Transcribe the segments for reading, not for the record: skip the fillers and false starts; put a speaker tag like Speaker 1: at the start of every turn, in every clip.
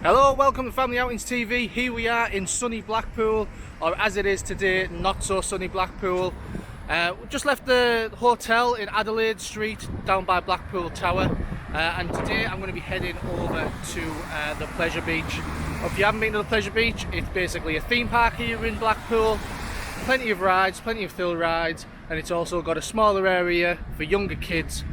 Speaker 1: Hello, welcome to Family Outings TV. Here we are in sunny Blackpool, or as it is today, not so sunny Blackpool. We just left the hotel in Adelaide Street down by Blackpool Tower, and today I'm going to be heading over to the Pleasure Beach. If you haven't been to the Pleasure Beach, it's basically a theme park here in Blackpool. Plenty of rides, plenty of thrill rides, and it's also got a smaller area for younger kids,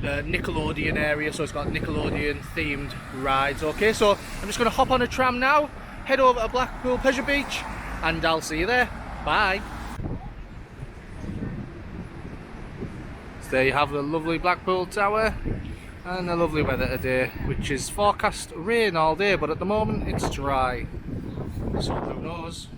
Speaker 1: the Nickelodeon area, so it's got Nickelodeon themed rides. Okay, so I'm just going to hop on a tram now, head over to Blackpool Pleasure Beach, and I'll see you there. Bye. So there you have the lovely Blackpool Tower and the lovely weather today, which is forecast rain all day, but at the moment it's dry, so who knows.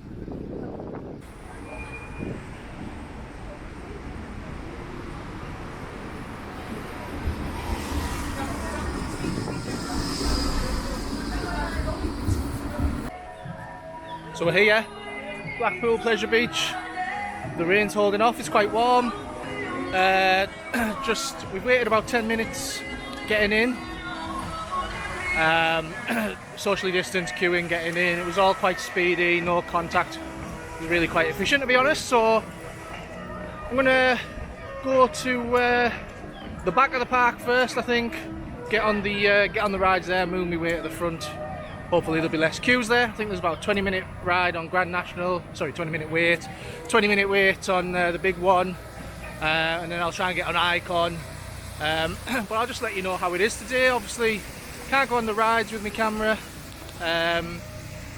Speaker 1: So we're here, Blackpool Pleasure Beach. The rain's holding off, it's quite warm. We've waited about 10 minutes getting in. Socially distanced queuing getting in. It was all quite speedy, no contact. It was really quite efficient, to be honest. So I'm gonna go to the back of the park first, I think. Get on the rides there, move my way to the front. Hopefully there'll be less queues there. I think there's about a 20-minute ride on Grand National. Sorry, 20-minute wait. 20-minute wait on the big one. And then I'll try and get on Icon. But I'll just let you know how it is today. Obviously, can't go on the rides with my camera.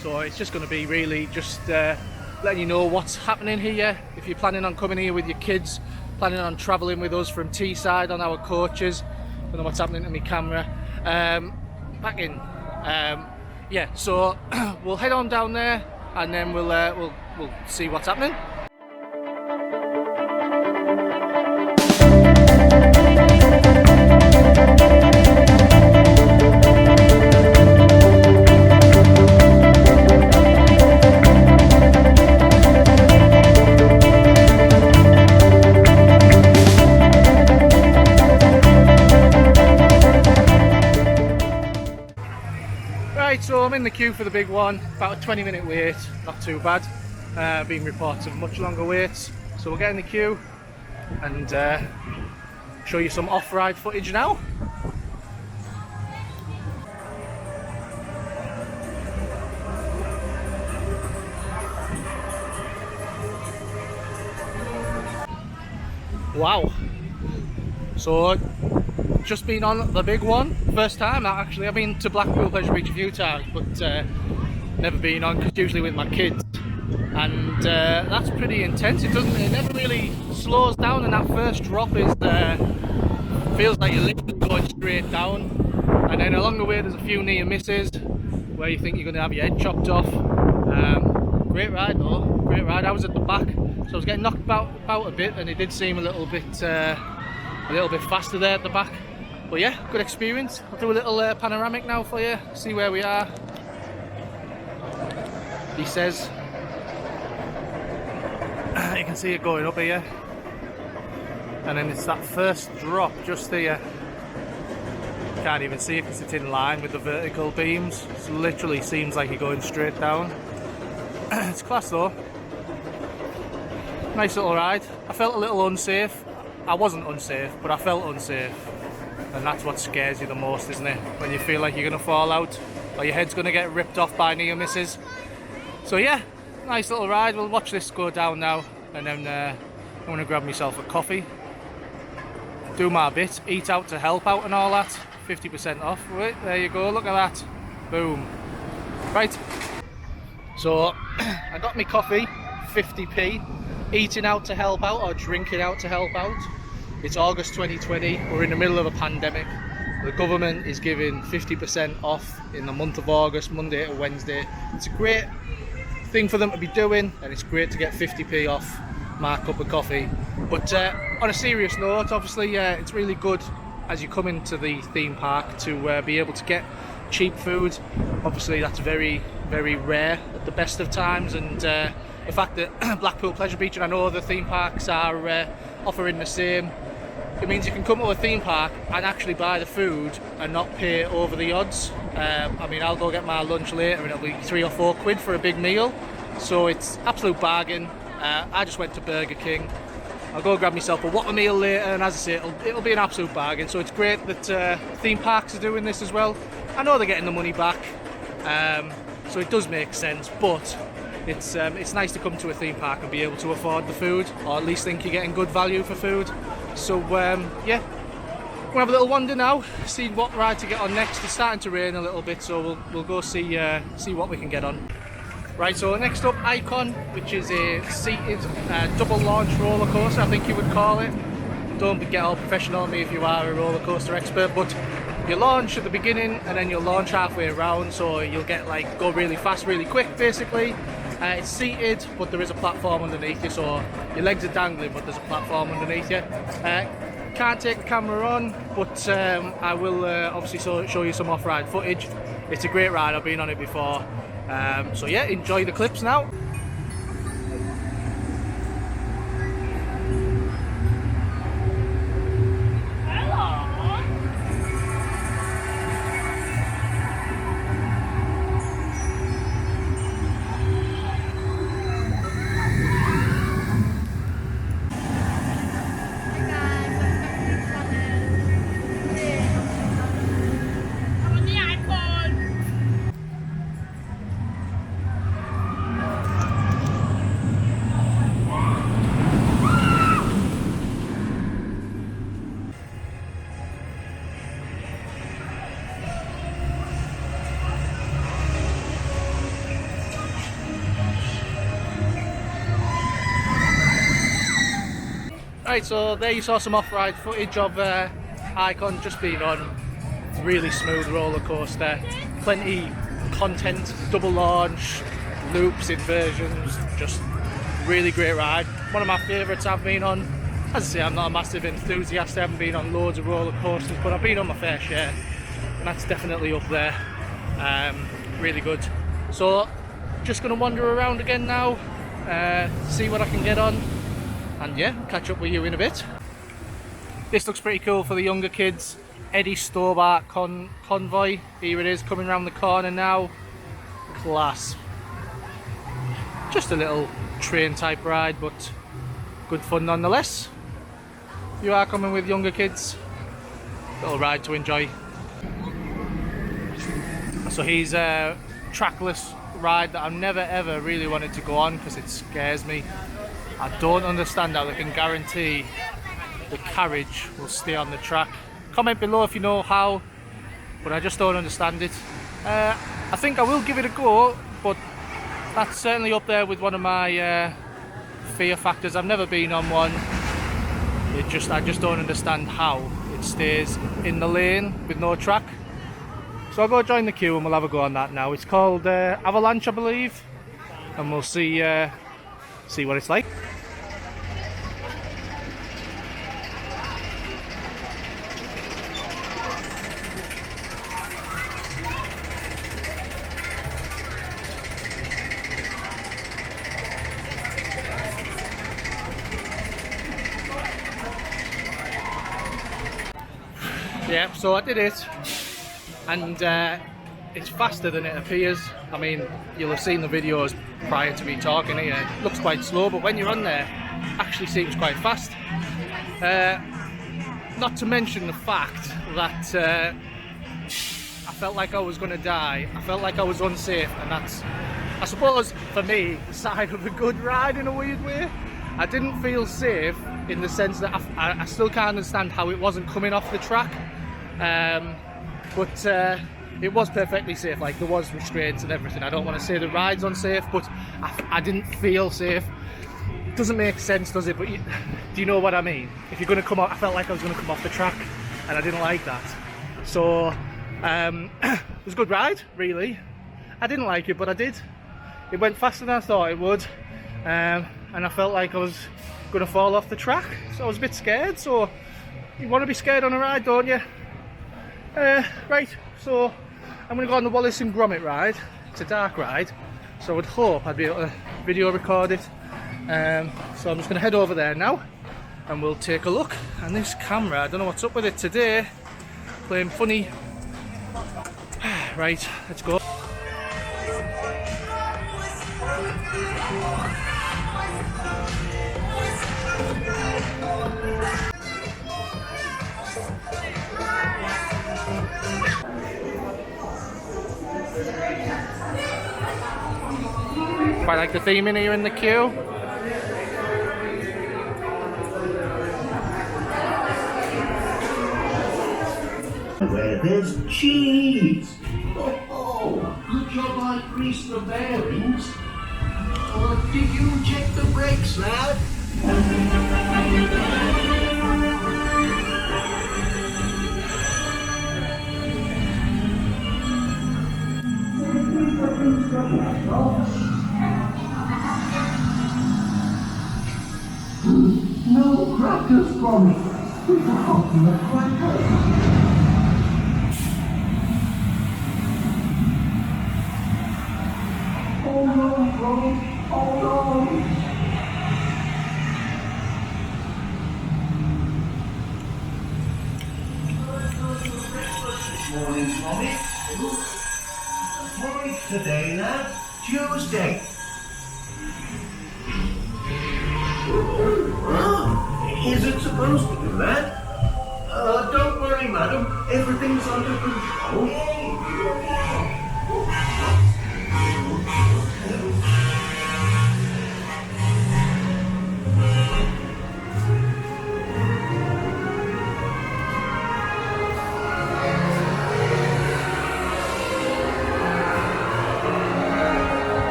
Speaker 1: So it's just going to be really just letting you know what's happening here. If you're planning on coming here with your kids, planning on travelling with us from Teesside on our coaches, I don't know what's happening to my camera. Back in. Yeah, so we'll head on down there, and then we'll see what's happening. Right, so I'm in the queue for the big one, about a 20-minute wait, not too bad. Been reports of much longer waits, so we'll get in the queue and show you some off-ride footage now. Wow, so just been on the big one, first time actually. I've been to Blackpool Pleasure Beach a few times, but never been on, because usually with my kids, and that's pretty intense. It never really slows down, and that first drop is feels like you're literally going straight down, and then along the way there's a few near misses where you think you're going to have your head chopped off. Great ride though, great ride. I was at the back, so I was getting knocked about a bit, and it did seem a little bit faster there at the back. But yeah, good experience. I'll do a little panoramic now for you, see where we are. He says, you can see it going up here, and then it's that first drop just here. Can't even see it because it's in line with the vertical beams. It literally seems like you're going straight down. It's class though. Nice little ride. I felt a little unsafe. I wasn't unsafe, but I felt unsafe. And that's what scares you the most, isn't it? When you feel like you're going to fall out, or your head's going to get ripped off by near misses. So yeah, nice little ride. We'll watch this go down now, and then I'm going to grab myself a coffee, do my bit, eat out to help out and all that. 50% off. Wait, there you go, look at that. Boom. Right, so I got my coffee, 50p. Eating out to help out, or drinking out to help out. It's August 2020, we're in the middle of a pandemic. The government is giving 50% off in the month of August, Monday to Wednesday. It's a great thing for them to be doing, and it's great to get 50p off my cup of coffee. But on a serious note, obviously it's really good as you come into the theme park to be able to get cheap food. Obviously that's very, very rare at the best of times, and the fact that Blackpool Pleasure Beach and I know other theme parks are offering the same, it means you can come to a theme park and actually buy the food and not pay over the odds. I mean, I'll go get my lunch later and it'll be £3 or £4 for a big meal, so it's absolute bargain. I just went to Burger King. I'll go grab myself a Whopper meal later, and as I say, it'll be an absolute bargain. So it's great that theme parks are doing this as well. I know they're getting the money back, so it does make sense, but it's nice to come to a theme park and be able to afford the food, or at least think you're getting good value for food. So yeah, we'll have a little wander now, see what ride to get on next. It's starting to rain a little bit, so we'll go see what we can get on. Right, so next up, Icon, which is a seated double launch roller coaster, I think you would call it. Don't get all professional on me if you are a roller coaster expert, but you launch at the beginning and then you'll launch halfway around, so you'll get like go really fast, really quick basically. It's seated, but there is a platform underneath you, so your legs are dangling, but there's a platform underneath you. Can't take the camera on, but I will obviously show you some off-ride footage. It's a great ride, I've been on it before. So yeah, enjoy the clips now. Right, so there you saw some off-ride footage of Icon just being on. Really smooth roller coaster, plenty content, double launch, loops, inversions, just really great ride. One of my favourites I've been on. As I say, I'm not a massive enthusiast, I haven't been on loads of roller coasters, but I've been on my fair share, and that's definitely up there. Really good. So just going to wander around again now, see what I can get on. And yeah, catch up with you in a bit. This looks pretty cool for the younger kids. Eddie Stobart convoy. Here it is, coming around the corner now. Class. Just a little train type ride, but good fun nonetheless. You are coming with younger kids. Little ride to enjoy. So he's a trackless ride that I've never ever really wanted to go on because it scares me. I don't understand how they can guarantee the carriage will stay on the track. Comment below if you know how, but I just don't understand it. I think I will give it a go, but that's certainly up there with one of my fear factors. I've never been on one. I just don't understand how it stays in the lane with no track. So I'll go join the queue and we'll have a go on that now. It's called Avalanche, I believe, and we'll see what it's like. Yeah, so I did it, and it's faster than it appears. I mean, you'll have seen the videos prior to me talking here. It looks quite slow, but when you're on there, it actually seems quite fast. Not to mention the fact that I felt like I was going to die. I felt like I was unsafe, and that's, I suppose, for me, the side of a good ride in a weird way. I didn't feel safe in the sense that I still can't understand how it wasn't coming off the track. But it was perfectly safe, like there was restraints and everything. I don't want to say the ride's unsafe, but I didn't feel safe. Doesn't make sense, does it? But do you know what I mean? If you're going to come off, I felt like I was going to come off the track, and I didn't like that. So it was a good ride, really. I didn't like it, but I did. It went faster than I thought it would, and I felt like I was going to fall off the track, so I was a bit scared. So you want to be scared on a ride, don't you? Right, so I'm going to go on the Wallace and Gromit ride. It's a dark ride, so I would hope I'd be able to video record it. So I'm just going to head over there now and we'll take a look. And this camera, I don't know what's up with it today, playing funny. Right, let's go. Quite like the theme in here in the queue.
Speaker 2: Where there's cheese. Oh, good job I greased the bearings. Did you check the brakes, lad? No crackers for me. We forgot the crackers. Oh no, oh no. Morning, Tommy. What's today, lad? Tuesday. Is it supposed to be that? Don't worry, madam. Everything's under control.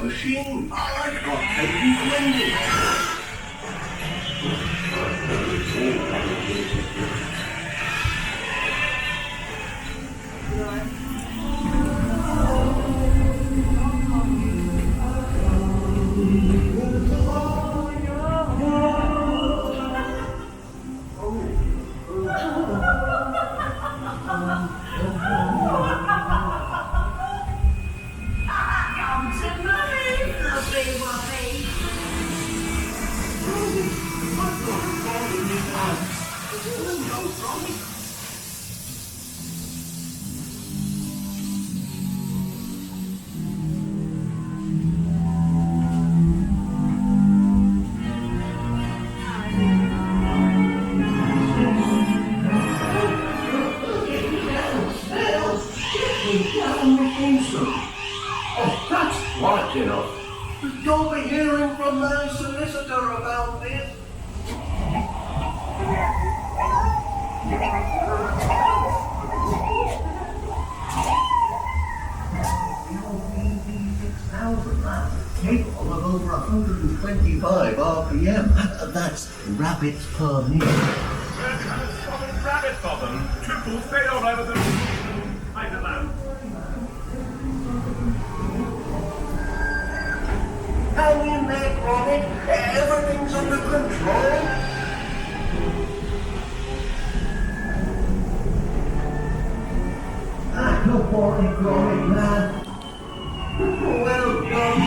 Speaker 2: Machine. I've got heavy blending. Oh, that's right enough. You'll be hearing from my solicitor about this. Capable of over 125 RPM. That's rabbits per minute.
Speaker 3: Solid rabbit for them. Triple failed over the... I don't know.
Speaker 2: Hang in there, Gromit. Everything's under control. Good morning, Gromit, man. Well done.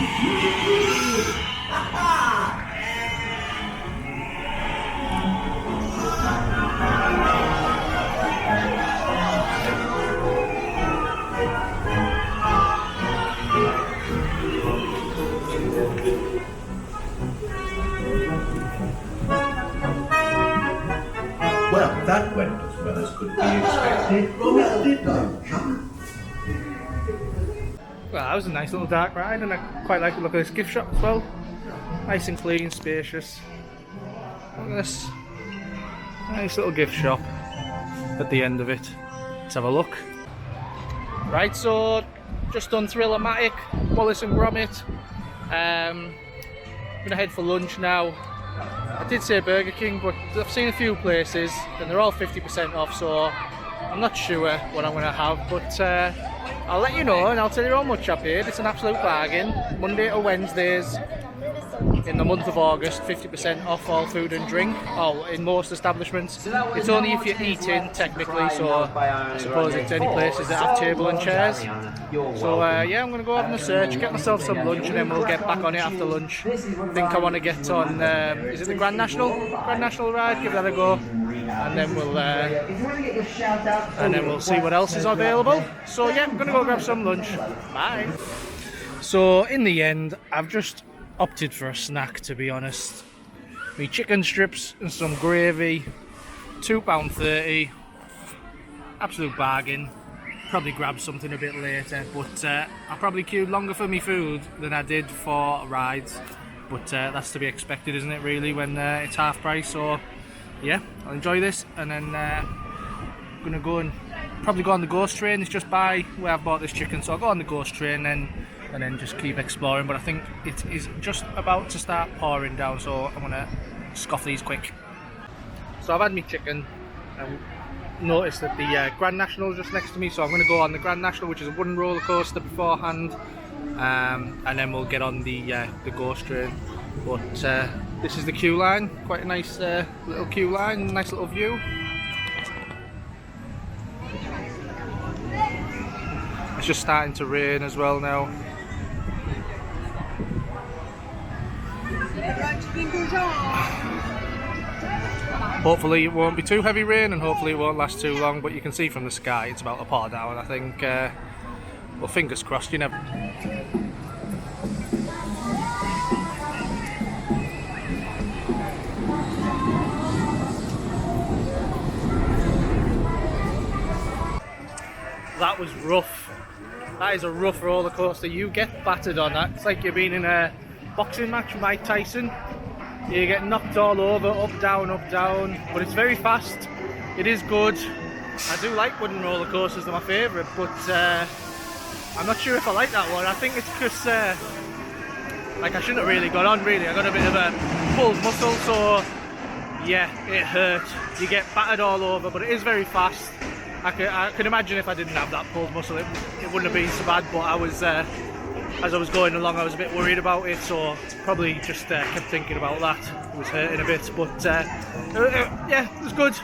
Speaker 2: Well, that went as well as could be expected. Well, did I?
Speaker 1: Well, that was a nice little dark ride, and I quite like the look of this gift shop as well. Nice and clean, spacious. Look at this. Nice little gift shop at the end of it. Let's have a look. Right, so just done Thrill-O-Matic, Wallace and Gromit. I'm gonna head for lunch now. I did say Burger King, but I've seen a few places and they're all 50% off, so I'm not sure what I'm gonna have, but I'll let you know and I'll tell you how much I paid. It's an absolute bargain. Monday to Wednesdays. in the month of August, 50% off all food and drink, in most establishments. It's only if you're eating, technically, so I suppose it's any places that have table and chairs. So yeah, I'm going to go having a search, get myself some lunch, and then we'll get back on it after lunch. I think I want to get on, is it the Grand National ride? Give that a go. And then we'll see what else is available. So yeah, I'm gonna go grab some lunch. Bye. So in the end, I've just opted for a snack, to be honest. Me chicken strips and some gravy, £2.30. Absolute bargain. Probably grab something a bit later, but I probably queued longer for me food than I did for rides. But that's to be expected, isn't it, really, when it's half price? So yeah, I'll enjoy this, and then I'm gonna go and probably go on the ghost train. It's just by where I've bought this chicken, so I'll go on the ghost train and then just keep exploring. But I think it is just about to start pouring down, so I'm gonna scoff these quick. So I've had my chicken and noticed that the Grand National is just next to me, so I'm gonna go on the Grand National, which is a wooden roller coaster beforehand, and then we'll get on the ghost train. But this is the queue line, quite a nice little queue line, nice little view. It's just starting to rain as well now. Hopefully it won't be too heavy rain, and hopefully it won't last too long, but you can see from the sky it's about to pour down, I think. Well, fingers crossed, you never... That was rough. That is a rough roller coaster. You get battered on that. It's like you've been in a boxing match with Mike Tyson. You get knocked all over, up, down, but it's very fast. It is good. I do like wooden roller coasters, they're my favourite, but I'm not sure if I like that one. I think it's because like, I shouldn't have really got on, really. I got a bit of a pulled muscle, so yeah, it hurt. You get battered all over, but it is very fast. I can imagine if I didn't have that pulled muscle, it wouldn't have been so bad, but I was, as I was going along, I was a bit worried about it, so probably just kept thinking about that. It was hurting a bit, but yeah, it was good.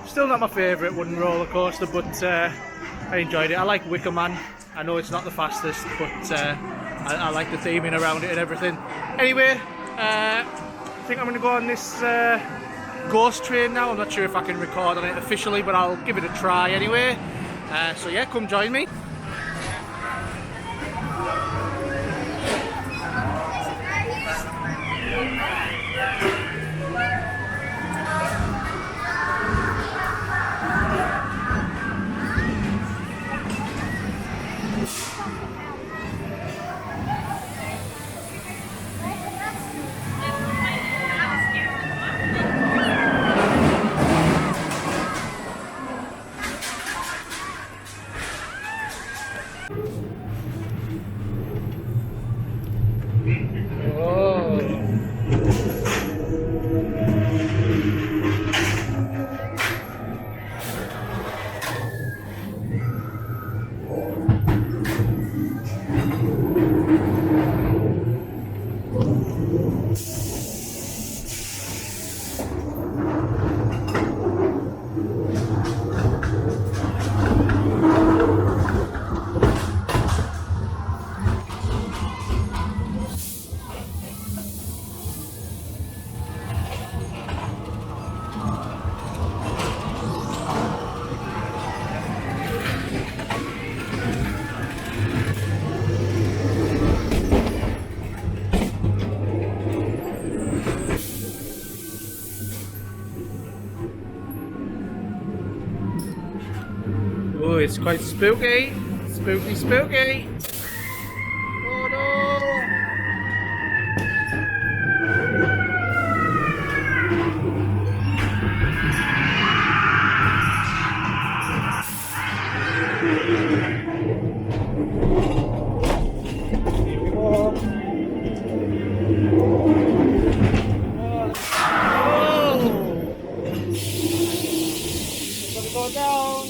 Speaker 1: Still not my favourite wooden roller coaster, but I enjoyed it. I like Wicker Man. I know it's not the fastest, but I like the theming around it and everything. Anyway, I think I'm going to go on this ghost train now. I'm not sure if I can record on it officially, but I'll give it a try anyway. So yeah, come join me. Oh, it's quite spooky. Spooky, spooky. Oh no! Here we go. Oh! It's gonna go down.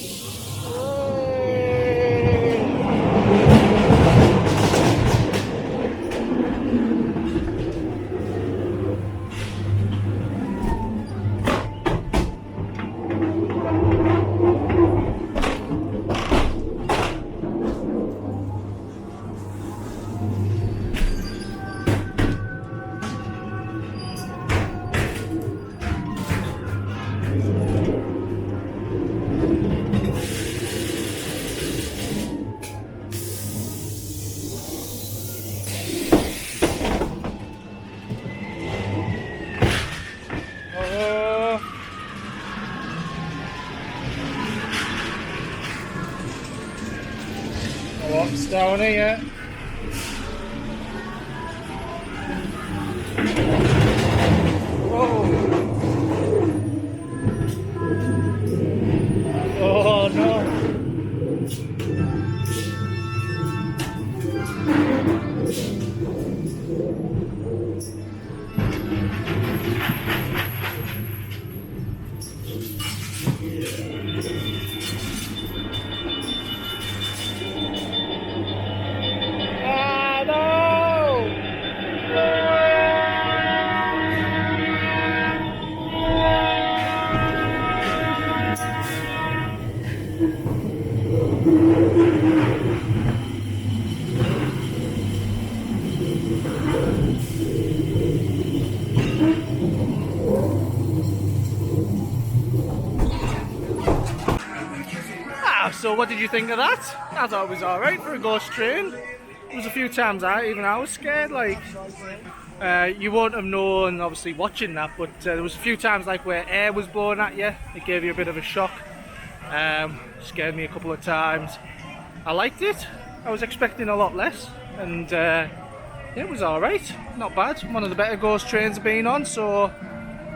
Speaker 1: It's down here. Whoa! Oh no! So what did you think of that? I thought it was alright for a ghost train. There was a few times even I was scared, like you won't have known obviously watching that, but there was a few times like where air was blowing at you. It gave you a bit of a shock. Scared me a couple of times. I liked it. I was expecting a lot less, and it was alright, not bad. One of the better ghost trains I've been on, so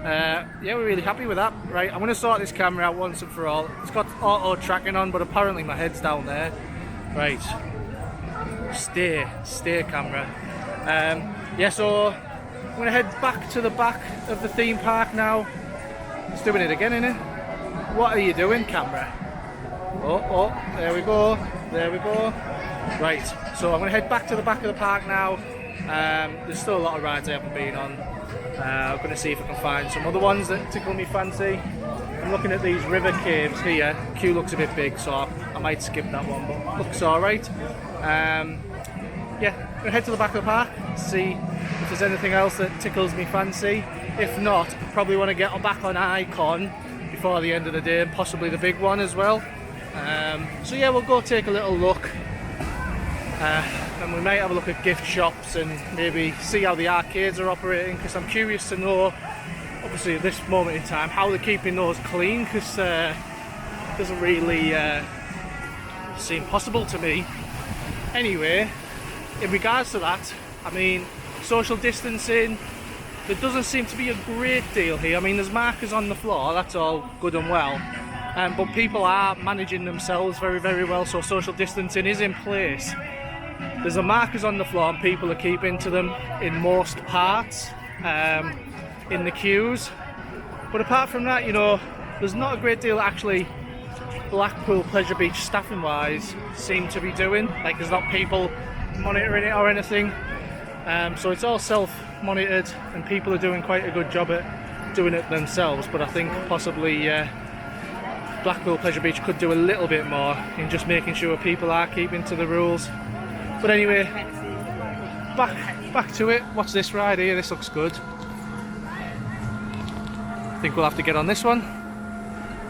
Speaker 1: yeah, we're really happy with that. Right, I'm going to sort this camera out once and for all. It's got auto tracking on, but apparently my head's down there. Right, steer camera. Yeah, so I'm going to head back to the back of the theme park now. It's doing it again, innit? What are you doing, camera? Oh, there we go, there we go. Right, so I'm going to head back to the back of the park now. There's still a lot of rides I haven't been on. I'm going to see if I can find some other ones that tickle me fancy. I'm looking at these river caves here. The queue looks a bit big, so I might skip that one, but looks alright. Yeah, I'm going to head to the back of the park, see if there's anything else that tickles me fancy. If not, I probably want to get back on Icon before the end of the day, and possibly the big one as well. So yeah, we'll go take a little look. And we might have a look at gift shops and maybe see how the arcades are operating, because I'm curious to know, obviously at this moment in time, how they're keeping those clean, because it doesn't really seem possible to me. Anyway, in regards to that, I mean, social distancing, there doesn't seem to be a great deal here. I mean, there's markers on the floor, that's all good and well, but people are managing themselves very, very well, so social distancing is in place. There's the markers on the floor and people are keeping to them in most parts, in the queues. But apart from that, you know, there's not a great deal actually Blackpool Pleasure Beach staffing wise seem to be doing. Like, there's not people monitoring it or anything. So it's all self-monitored and people are doing quite a good job at doing it themselves. But I think possibly Blackpool Pleasure Beach could do a little bit more in just making sure people are keeping to the rules. But anyway, back to it. What's this ride here? This looks good. I think we'll have to get on this one.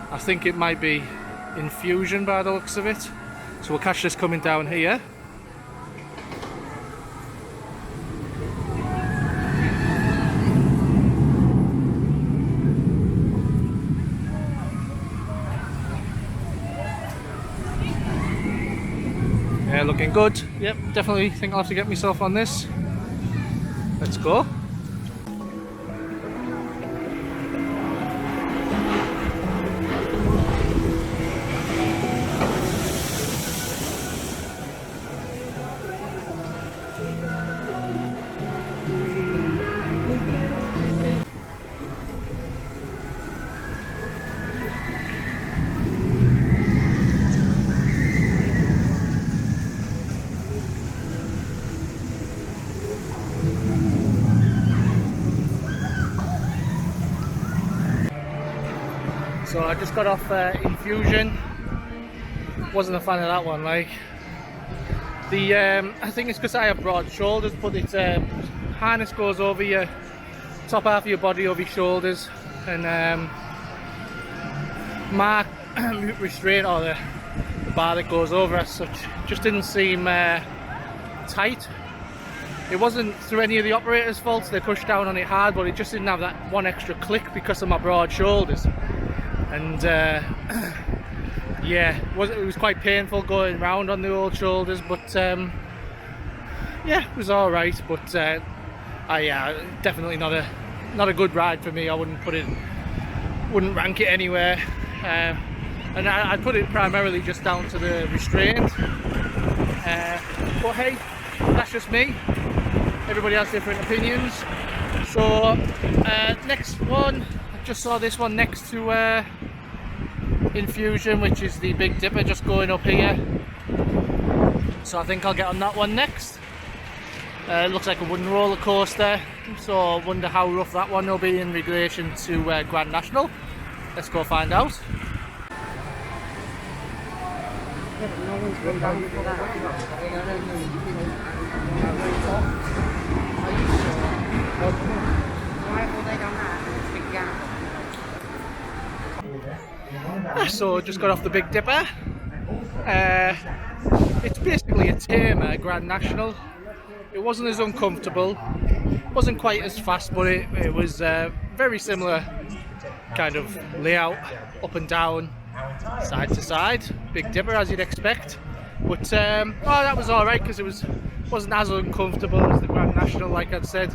Speaker 1: I think it might be Infusion by the looks of it. So we'll catch this coming down here. Yeah, looking good. Yep, definitely think I'll have to get myself on this. Let's go. So I just got off Infusion. Wasn't a fan of that one. Like I think it's because I have broad shoulders, but its harness goes over your top half of your body, over your shoulders, and my restraint, or the bar that goes over as such, just didn't seem tight. It wasn't through any of the operators' faults. They pushed down on it hard, but it just didn't have that one extra click because of my broad shoulders. And yeah, it was quite painful going round on the old shoulders, but yeah, it was all right. But definitely not a good ride for me. I wouldn't rank it anywhere. And I'd put it primarily just down to the restraint. But hey, that's just me. Everybody has different opinions. So next one, I just saw this one next to Infusion, which is the Big Dipper, just going up here. So I think I'll get on that one next. It looks like a wooden roller coaster, so I wonder how rough that one will be in relation to Grand National. Let's go find out.
Speaker 4: Yeah, but no one's gone down for that. Are you sure? Why have they done that? It's a big gap.
Speaker 1: So just got off the Big Dipper. It's basically a tamer Grand National. It wasn't as uncomfortable, wasn't quite as fast, but it was very similar kind of layout, up and down, side to side, Big Dipper as you'd expect. But that was all right because it wasn't as uncomfortable as the Grand National, like I'd said.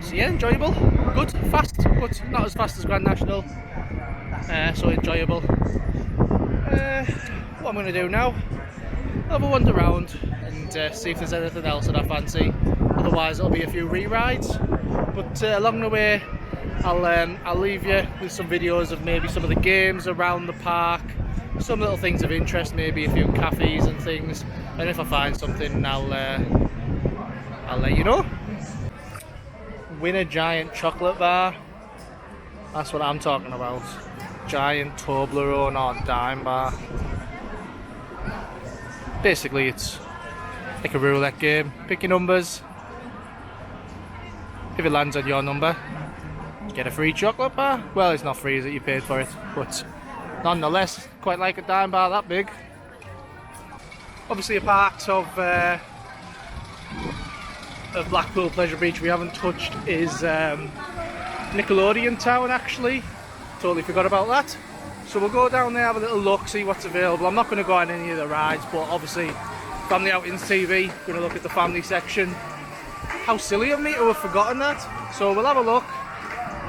Speaker 1: So yeah, enjoyable, good, fast, but not as fast as Grand National. So enjoyable. What I'm going to do now, have a wander around and see if there's anything else that I fancy. Otherwise it'll be a few re-rides. But along the way I'll leave you with some videos of maybe some of the games around the park, some little things of interest, maybe a few cafes and things, and if I find something I'll let you know. Win a giant chocolate bar, that's what I'm talking about. Giant Toblerone or dime bar. Basically it's like a roulette game, pick your numbers. If it lands on your number, get a free chocolate bar. Well, it's not free, is it? You paid for it, but nonetheless, quite like a dime bar that big. Obviously, a part of Blackpool Pleasure Beach we haven't touched is Nickelodeon Town. Actually, totally forgot about that. So we'll go down there, have a little look, see what's available. I'm not going to go on any of the rides, but obviously, Family Outings TV, going to look at the family section. How silly of me to have forgotten that. So we'll have a look.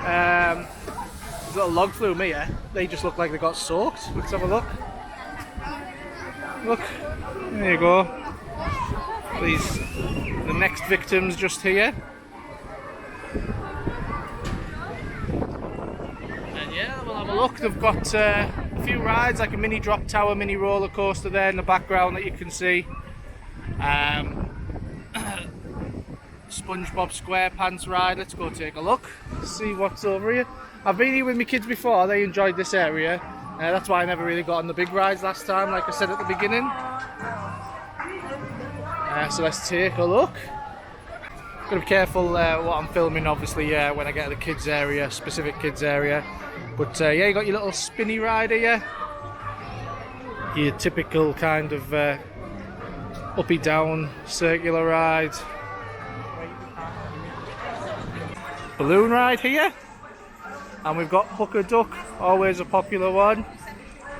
Speaker 1: There's a little log flume here. They just look like they got soaked. Let's have a look. Look, there you go. The next victim's just here. And yeah, we'll have a look. They've got a few rides, like a mini drop tower, mini roller coaster there in the background that you can see. SpongeBob SquarePants ride. Let's go take a look, see what's over here. I've been here with my kids before, they enjoyed this area. That's why I never really got on the big rides last time, like I said at the beginning. So let's take a look. Gotta be careful what I'm filming, obviously, when I get to the kids area, specific kids area. But yeah, you got your little spinny ride here. Your typical kind of uppy down circular ride. Balloon ride here, and we've got Hook a Duck, always a popular one.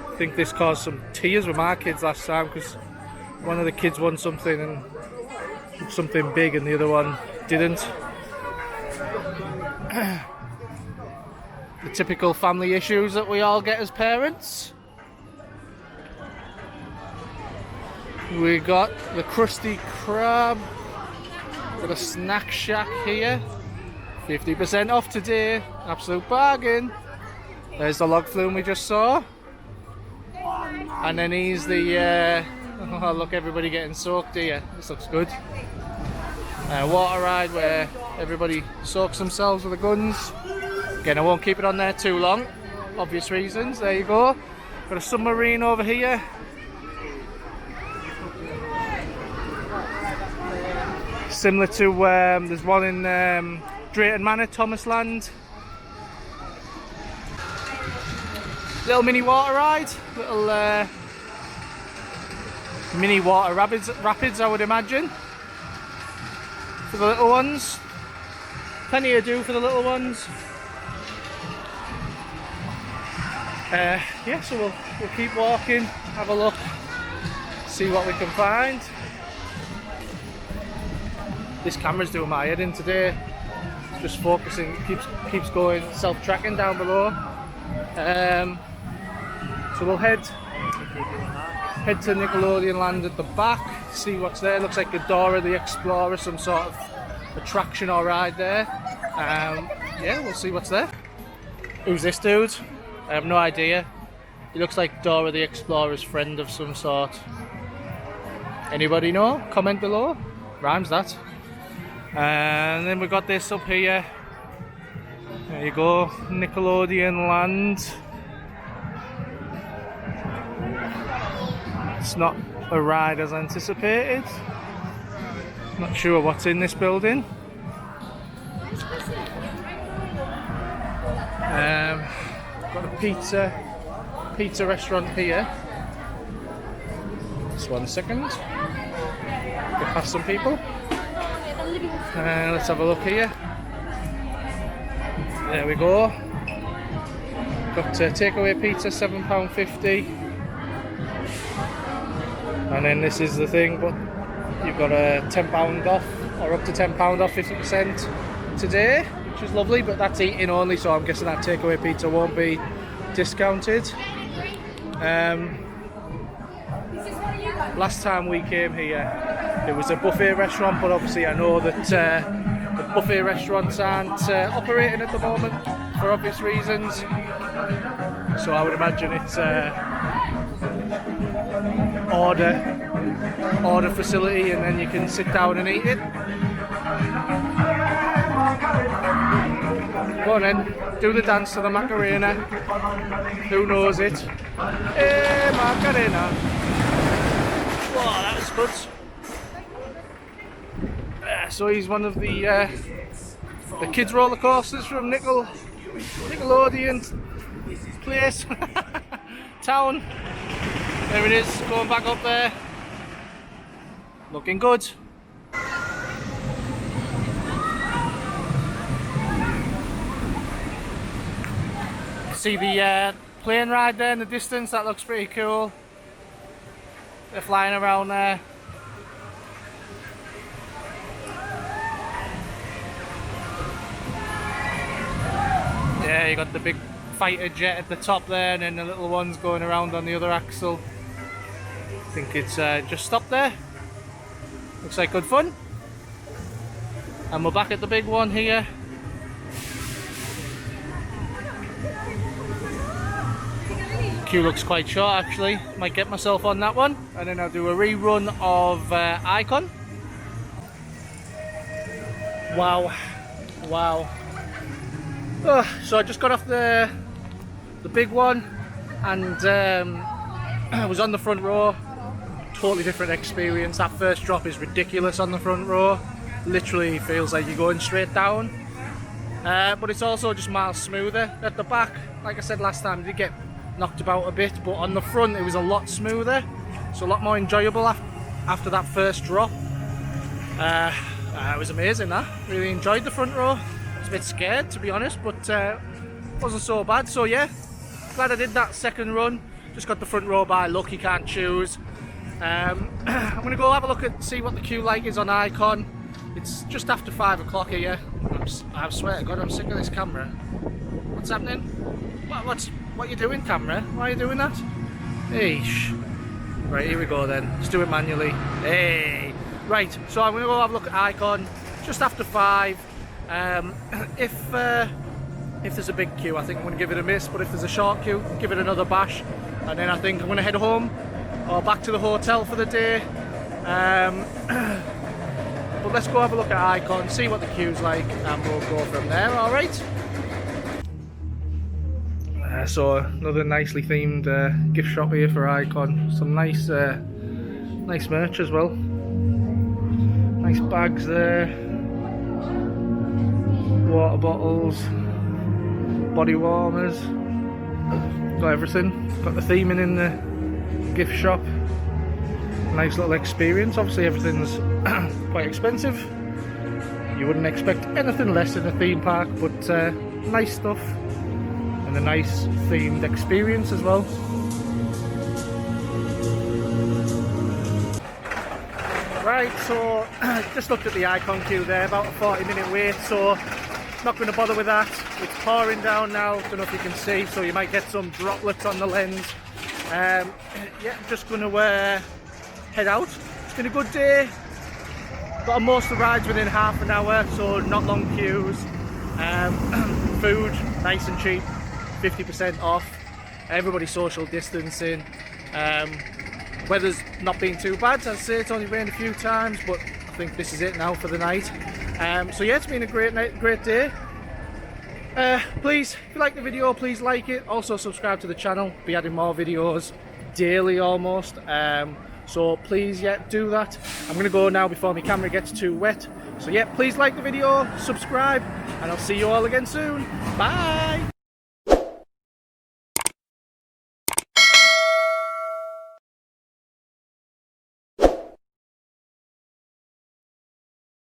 Speaker 1: I think this caused some tears with my kids last time because one of the kids won something big and the other one didn't. The typical family issues that we all get as parents. We got the Krusty Krab, got a snack shack here. 50% off today, absolute bargain. There's the log flume we just saw. And then here's the, oh look, everybody getting soaked here. This looks good. Water ride where everybody soaks themselves with the guns. Again, I won't keep it on there too long, obvious reasons. There you go. Got a submarine over here. Similar to, there's one in Drayton Manor, Thomas Land. Little mini water ride, little mini water rapids, I would imagine, for the little ones. Plenty to do for the little ones. Yeah, so we'll keep walking, have a look, see what we can find. This camera's doing my head in today. It's just focusing, keeps going self-tracking down below. So we'll head to Nickelodeon Land at the back, see what's there. Looks like the Dora the Explorer, some sort of attraction or ride there. Yeah, we'll see what's there. Who's this dude? I have no idea. He looks like Dora the Explorer's friend of some sort. Anybody know? Comment below. Rhymes that. And then we got this up here. There you go, Nickelodeon Land. It's not a ride as anticipated. Not sure what's in this building. Got a pizza restaurant here. Just 1 second. Get past some people. Let's have a look here. There we go. Got takeaway pizza, £7.50. And then this is the thing, but you've got a £10 off, or up to £10 off 50% today, which is lovely, but that's eating only, so I'm guessing that takeaway pizza won't be discounted. Last time we came here, it was a buffet restaurant, but obviously I know that the buffet restaurants aren't operating at the moment for obvious reasons. So I would imagine it's order facility, and then you can sit down and eat it. Go on then, do the dance to the Macarena. Who knows it? Hey Macarena! Whoa, that was good. So he's one of the kids roller coasters from Nickelodeon place. Town. There it is, going back up there. Looking good. See the plane ride there in the distance, that looks pretty cool. They're flying around there. Yeah, you got the big fighter jet at the top there, and then the little ones going around on the other axle. I think it's just stopped there. Looks like good fun. And we're back at the big one here. Queue looks quite short actually. Might get myself on that one, and then I'll do a rerun of Icon. Wow. So I just got off the big one, and I was on the front row. Totally different experience. That first drop is ridiculous on the front row. Literally feels like you're going straight down. But it's also just miles smoother at the back. Like I said last time, you did get knocked about a bit, but on the front it was a lot smoother, so a lot more enjoyable after that first drop. It was amazing. That really enjoyed the front row. I was a bit scared, to be honest, but wasn't so bad. So yeah, glad I did that second run. Just got the front row by luck, you can't choose. I'm gonna go have a look at see what the queue like is on Icon. It's just after 5 o'clock here. I swear to God, I'm sick of this camera. What's happening? What you doing, camera? Why are you doing that? Eesh. Right, here we go then. Let's do it manually. Hey. Right, so I'm gonna go have a look at Icon just after 5. If there's a big queue, I think I'm gonna give it a miss. But if there's a short queue, give it another bash. And then I think I'm gonna head home or back to the hotel for the day. But let's go have a look at Icon, see what the queue's like, and we'll go from there. All right. So another nicely themed gift shop here for Icon. Some nice merch as well. Nice bags there. Water bottles, body warmers. Got everything. Got the theming in the gift shop. Nice little experience. Obviously everything's quite expensive. You wouldn't expect anything less in a theme park, but nice stuff. and a nice themed experience as well. Right, so just looked at the icon queue there, about a 40-minute wait, so not going to bother with that. It's pouring down now, don't know if you can see, so you might get some droplets on the lens. Yeah, just going to head out. It's been a good day. Got most of the rides within half an hour, so not long queues. Food, nice and cheap, 50% off. Everybody social distancing. Weather's not been too bad. As I say, it's only rained a few times, but I think this is it now for the night. So yeah, it's been a great night, great day. Please, if you like the video, please like it. Also subscribe to the channel. Be adding more videos daily almost. So please, yeah, do that. I'm gonna go now before my camera gets too wet. So yeah, please like the video, subscribe, and I'll see you all again soon. Bye.